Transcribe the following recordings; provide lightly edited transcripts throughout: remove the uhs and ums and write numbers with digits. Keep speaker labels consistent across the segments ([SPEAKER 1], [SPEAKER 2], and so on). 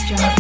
[SPEAKER 1] jungle.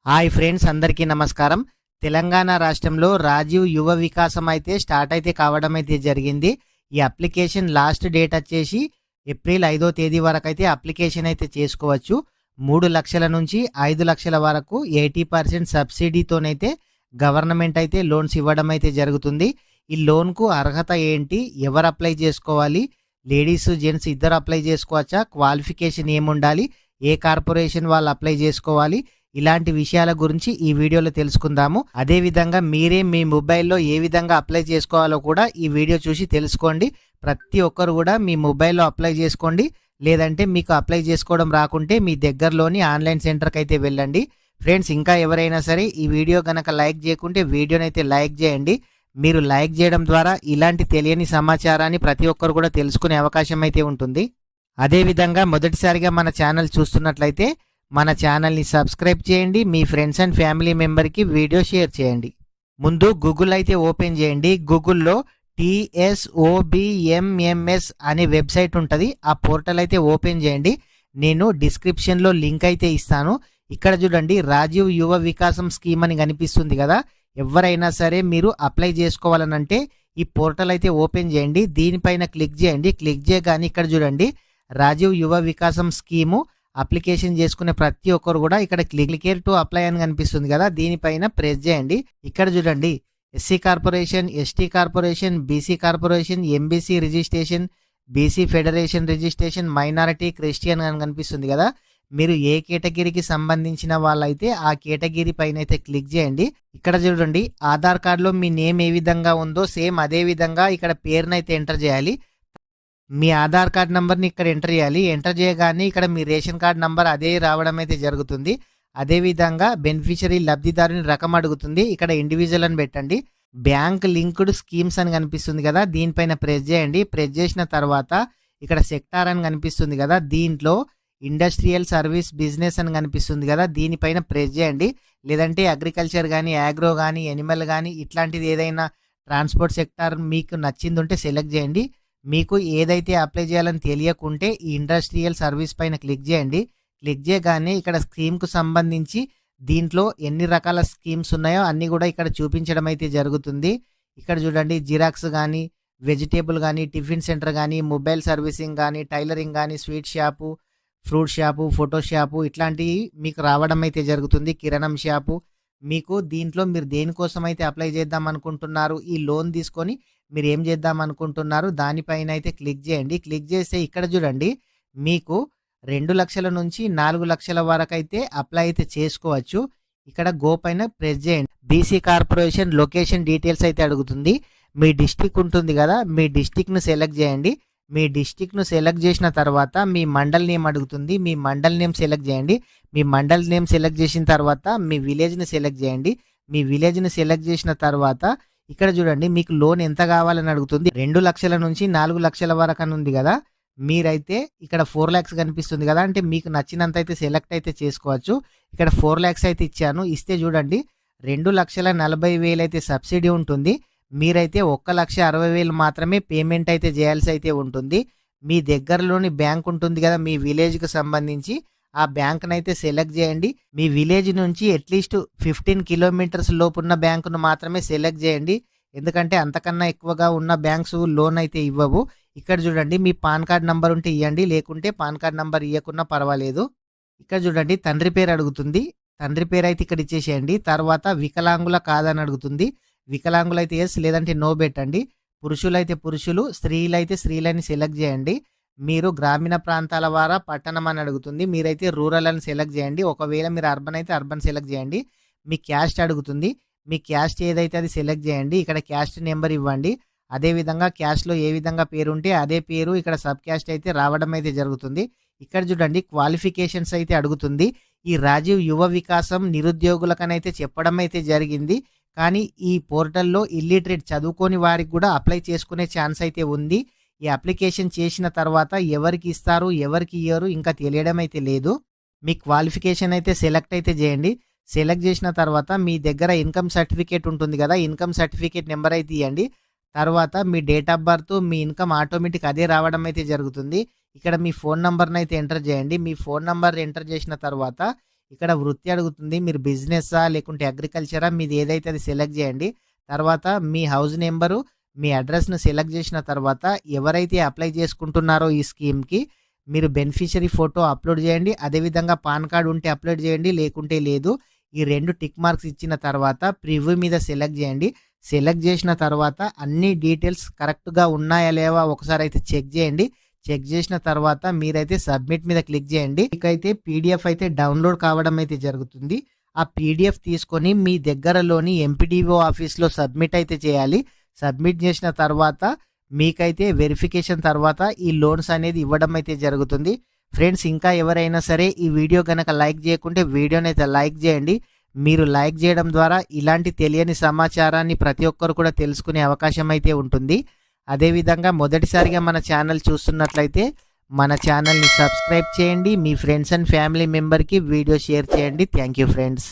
[SPEAKER 2] Hi friends, అందరికీ నమస్కారం. తెలంగాణ రాష్ట్రంలో రాజీవ్ యువ వికాసం అయితే స్టార్ట్ అయితే కావడం అయితే జరిగింది. ఈ అప్లికేషన్ లాస్ట్ డేట్ వచ్చేసి ఏప్రిల్ 5వ తేదీ వరకు అయితే అప్లికేషన్ అయితే చేసుకోవచ్చు. 3 లక్షల నుంచి 5 లక్షల వరకు 80% సబ్సిడీతోనైతే గవర్నమెంట్ అయితే లోన్స్ ఇవ్వడం అయితే జరుగుతుంది. ఈ లోన్కు అర్హత ఏంటి, ఎవరు అప్లై చేసుకోవాలి, లేడీస్ జెంట్స్ ఇద్దరు అప్లై చేసుకోవచ్చా, క్వాలిఫికేషన్ ఏముండాలి, ఏ కార్పొరేషన్ వాళ్ళు అప్లై చేసుకోవాలి, ఇలాంటి విషయాల గురించి ఈ వీడియోలో తెలుసుకుందాము. అదేవిధంగా మీరే మీ మొబైల్లో ఏ విధంగా అప్లై చేసుకోవాలో కూడా ఈ వీడియో చూసి తెలుసుకోండి. ప్రతి ఒక్కరు కూడా మీ మొబైల్లో అప్లై చేసుకోండి. లేదంటే మీకు అప్లై చేసుకోవడం రాకుంటే మీ దగ్గరలోని ఆన్లైన్ సెంటర్కి అయితే వెళ్ళండి. ఫ్రెండ్స్, ఇంకా ఎవరైనా సరే ఈ వీడియో కనుక లైక్ చేయకుంటే వీడియోని అయితే లైక్ చేయండి. మీరు లైక్ చేయడం ద్వారా ఇలాంటి తెలియని సమాచారాన్ని ప్రతి ఒక్కరు కూడా తెలుసుకునే అవకాశం అయితే ఉంటుంది. అదేవిధంగా మొదటిసారిగా మన ఛానల్ చూస్తున్నట్లయితే మన ఛానల్ని సబ్స్క్రైబ్ చేయండి. మీ ఫ్రెండ్స్ అండ్ ఫ్యామిలీ మెంబర్కి వీడియో షేర్ చేయండి. ముందు గూగుల్ అయితే ఓపెన్ చేయండి. గూగుల్లో TSOBMMS అనే వెబ్సైట్ ఉంటుంది. ఆ పోర్టల్ అయితే ఓపెన్ చేయండి. నేను డిస్క్రిప్షన్లో లింక్ అయితే ఇస్తాను. ఇక్కడ చూడండి, రాజీవ్ యువ వికాసం స్కీమ్ అని కనిపిస్తుంది కదా. ఎవరైనా సరే మీరు అప్లై చేసుకోవాలనంటే ఈ పోర్టల్ అయితే ఓపెన్ చేయండి. దీనిపైన క్లిక్ చేయండి. క్లిక్ చేయగానే ఇక్కడ చూడండి, రాజీవ్ యువ వికాసం స్కీము అప్లికేషన్ చేసుకునే ప్రతి ఒక్కరు కూడా ఇక్కడ క్లిక్ టు అప్లై అని కనిపిస్తుంది కదా, దీనిపైన ప్రెస్ చేయండి. ఇక్కడ చూడండి, SC corporation, ST corporation, BC corporation, MBC registration, BC federation registration, minority, Christian అని కనిపిస్తుంది కదా. మీరు ఏ కేటగిరీకి సంబంధించిన వాళ్ళైతే ఆ కేటగిరీ పైన అయితే క్లిక్ చేయండి. ఇక్కడ చూడండి, ఆధార్ కార్డులో మీ నేమ్ ఏ విధంగా ఉందో సేమ్ అదే విధంగా ఇక్కడ పేరునైతే ఎంటర్ చేయాలి. మీ ఆధార్ కార్డ్ నంబర్ని ఇక్కడ ఎంటర్ చేయాలి. ఎంటర్ చేయగానే ఇక్కడ మీ రేషన్ కార్డ్ నంబర్ అదే రావడం అయితే జరుగుతుంది. అదేవిధంగా బెనిఫిషరీ లబ్ధిదారుని రకం అడుగుతుంది. ఇక్కడ ఇండివిజువల్ అని పెట్టండి. బ్యాంక్ లింక్డ్ స్కీమ్స్ అని కనిపిస్తుంది కదా, దీనిపైన ప్రెస్ చేయండి. ప్రెస్ చేసిన తర్వాత ఇక్కడ సెక్టార్ అని కనిపిస్తుంది కదా, దీంట్లో ఇండస్ట్రియల్ సర్వీస్ బిజినెస్ అని కనిపిస్తుంది కదా, దీనిపైన ప్రెస్ చేయండి. లేదంటే అగ్రికల్చర్ కానీ, యాగ్రో కానీ, ఎనిమల్ కానీ ఇట్లాంటిది ఏదైనా ట్రాన్స్పోర్ట్ సెక్టార్ మీకు నచ్చింది ఉంటే సెలెక్ట్ చేయండి. మీకు ఏదైతే అప్లై చేయాలని తెలియకుంటే ఈ ఇండస్ట్రియల్ సర్వీస్ పైన క్లిక్ చేయండి. క్లిక్ చేయగానే ఇక్కడ స్కీమ్కు సంబంధించి దీంట్లో ఎన్ని రకాల స్కీమ్స్ ఉన్నాయో అన్నీ కూడా ఇక్కడ చూపించడం అయితే జరుగుతుంది. ఇక్కడ చూడండి, జిరాక్స్ కానీ, వెజిటేబుల్ కానీ, టిఫిన్ సెంటర్ కానీ, మొబైల్ సర్వీసింగ్ కానీ, టైలరింగ్ కానీ, sweet shop, fruit shop, photo shop ఇట్లాంటివి మీకు రావడం అయితే జరుగుతుంది. కిరాణం షాపు. మీకు దీంట్లో మీరు దేనికోసం అయితే అప్లై చేద్దాం అనుకుంటున్నారు, ఈ లోన్ తీసుకొని మీరు ఏం చేద్దాం అనుకుంటున్నారు, దానిపైన అయితే క్లిక్ చేయండి. క్లిక్ చేస్తే ఇక్కడ చూడండి, మీకు 2 లక్షల నుంచి 4 లక్షల వరకు అయితే అప్లై అయితే చేసుకోవచ్చు. ఇక్కడ గో పైన ప్రెస్ చేయండి. బీసీ కార్పొరేషన్ లొకేషన్ డీటెయిల్స్ అయితే అడుగుతుంది. మీ డిస్టిక్ ఉంటుంది కదా, మీ డిస్టిక్ను సెలెక్ట్ చేయండి. మీ డిస్టిక్ను సెలెక్ట్ చేసిన తర్వాత మీ మండల్ నేమ్ అడుగుతుంది. మీ మండల్ నేమ్ సెలెక్ట్ చేయండి. మీ మండల్ నేమ్ సెలెక్ట్ చేసిన తర్వాత మీ విలేజ్ని సెలెక్ట్ చేయండి. మీ విలేజ్ని సెలెక్ట్ చేసిన తర్వాత ఇక్కడ చూడండి, మీకు లోన్ ఎంత కావాలని అడుగుతుంది. 2 లక్షల నుంచి 4 లక్షల వరకు అని ఉంది కదా. మీరైతే ఇక్కడ 4 lakhs కనిపిస్తుంది కదా, అంటే మీకు నచ్చినంత అయితే సెలెక్ట్ అయితే చేసుకోవచ్చు. ఇక్కడ 4 lakhs అయితే ఇచ్చాను. ఇస్తే చూడండి, 2,40,000 అయితే సబ్సిడీ ఉంటుంది. మీరైతే 1,60,000 మాత్రమే పేమెంట్ అయితే చేయాల్సి అయితే ఉంటుంది. మీ దగ్గరలోని బ్యాంక్ ఉంటుంది కదా, మీ విలేజ్కి సంబంధించి ఆ బ్యాంక్ను అయితే సెలెక్ట్ చేయండి. మీ విలేజ్ నుంచి అట్లీస్ట్ 15 కిలోమీటర్స్ లోపు ఉన్న బ్యాంకును మాత్రమే సెలెక్ట్ చేయండి. ఎందుకంటే అంతకన్నా ఎక్కువగా ఉన్న బ్యాంక్స్ లోన్ అయితే ఇవ్వవు. ఇక్కడ చూడండి, మీ పాన్ కార్డ్ నంబర్ ఉంటే ఇవ్వండి, లేకుంటే పాన్ కార్డ్ నంబర్ ఇవ్వకున్నా పర్వాలేదు. ఇక్కడ చూడండి, తండ్రి పేరు అడుగుతుంది. తండ్రి పేరు అయితే ఇక్కడ ఇచ్చేసేయండి. తర్వాత వికలాంగుల కాదని అడుగుతుంది. వికలాంగులైతే ఎస్, లేదంటే నో పెట్టండి. పురుషులైతే పురుషులు, స్త్రీలైతే స్త్రీలని సెలెక్ట్ చేయండి. మీరు గ్రామీణ ప్రాంతాల వారా పట్టణం అని అడుగుతుంది. మీరైతే రూరల్ అని సెలెక్ట్ చేయండి. ఒకవేళ మీరు అర్బన్ అయితే అర్బన్ సెలెక్ట్ చేయండి. మీ క్యాస్ట్ అడుగుతుంది. మీ క్యాస్ట్ ఏదైతే అది సెలెక్ట్ చేయండి. ఇక్కడ క్యాస్ట్ నెంబర్ ఇవ్వండి. అదేవిధంగా క్యాస్ట్లో ఏ విధంగా పేరు ఉంటే అదే పేరు ఇక్కడ సబ్ క్యాస్ట్ అయితే రావడం అయితే జరుగుతుంది. ఇక్కడ చూడండి, క్వాలిఫికేషన్స్ అయితే అడుగుతుంది. ఈ రాజీవ్ యువ వికాసం నిరుద్యోగులకనైతే చెప్పడం అయితే జరిగింది. కానీ ఈ పోర్టల్లో ఇల్లిటరేట్ చదువుకోని వారికి కూడా అప్లై చేసుకునే ఛాన్స్ అయితే ఉంది. ఈ అప్లికేషన్ చేసిన తర్వాత ఎవరికి ఇస్తారు, ఎవరికి ఇయ్యరు ఇంకా తెలియడం అయితే లేదు. మీ క్వాలిఫికేషన్ అయితే సెలెక్ట్ అయితే చేయండి. సెలెక్ట్ చేసిన తర్వాత మీ దగ్గర ఇన్కమ్ సర్టిఫికేట్ ఉంటుంది కదా, ఇన్కమ్ సర్టిఫికేట్ నెంబర్ అయితే ఇవ్వండి. తర్వాత మీ డేట్ ఆఫ్ బర్త్, మీ ఇన్‌కమ్ ఆటోమేటిక్ అదే రావడం అయితే జరుగుతుంది. ఇక్కడ మీ ఫోన్ నంబర్‌నైతే ఎంటర్ చేయండి. మీ ఫోన్ నంబర్ ఎంటర్ చేసిన తర్వాత ఇక్కడ వృత్తి అడుగుతుంది. మీరు బిజినెస్సా లేకుంటే అగ్రికల్చరా మీది ఏదైతే అది సెలెక్ట్ చేయండి. తర్వాత మీ హౌస్ నెంబరు, మీ అడ్రస్‌ను సెలెక్ట్ చేసిన తర్వాత ఎవరైతే అప్లై చేసుకుంటున్నారో ఈ స్కీమ్‌కి మీరు బెనిఫిషియరీ ఫోటో అప్లోడ్ చేయండి. అదేవిధంగా పాన్ కార్డ్ ఉంటే అప్లోడ్ చేయండి, లేకుంటే లేదు. ఈ 2 టిక్ మార్క్స్ ఇచ్చిన తర్వాత ప్రివ్యూ మీద సెలెక్ట్ చేయండి. సెలెక్ట్ చేసిన తర్వాత అన్ని డీటెయిల్స్ కరెక్ట్‌గా ఉన్నాయా లేవా ఒకసారి అయితే చెక్ చేయండి. చెక్ చేసిన తర్వాత మీరైతే సబ్మిట్ మీద క్లిక్ చేయండి. మీకైతే పీడిఎఫ్ అయితే డౌన్లోడ్ కావడం అయితే జరుగుతుంది. ఆ పీడిఎఫ్ తీసుకొని మీ దగ్గరలోని ఎంపీడీఓ ఆఫీస్‌లో సబ్మిట్ అయితే చేయాలి. సబ్మిట్ చేసిన తర్వాత మీకైతే వెరిఫికేషన్ తర్వాత ఈ లోన్స్ అనేది ఇవ్వడం అయితే జరుగుతుంది. ఫ్రెండ్స్, ఇంకా ఎవరైనా సరే ఈ వీడియో గనక లైక్ చేయకుంటే వీడియోని అయితే లైక్ చేయండి. మీరు లైక్ చేయడం ద్వారా ఇలాంటి తెలియని సమాచారాన్ని ప్రతి ఒక్కరు కూడా తెలుసుకునే అవకాశం అయితే ఉంటుంది. అదేవిధంగా మొదటిసారిగా మన ఛానల్ చూస్తున్నట్లయితే మన ఛానల్ని సబ్స్క్రైబ్ చేయండి. మీ ఫ్రెండ్స్ అండ్ ఫ్యామిలీ మెంబర్కి వీడియో షేర్ చేయండి. Thank you friends.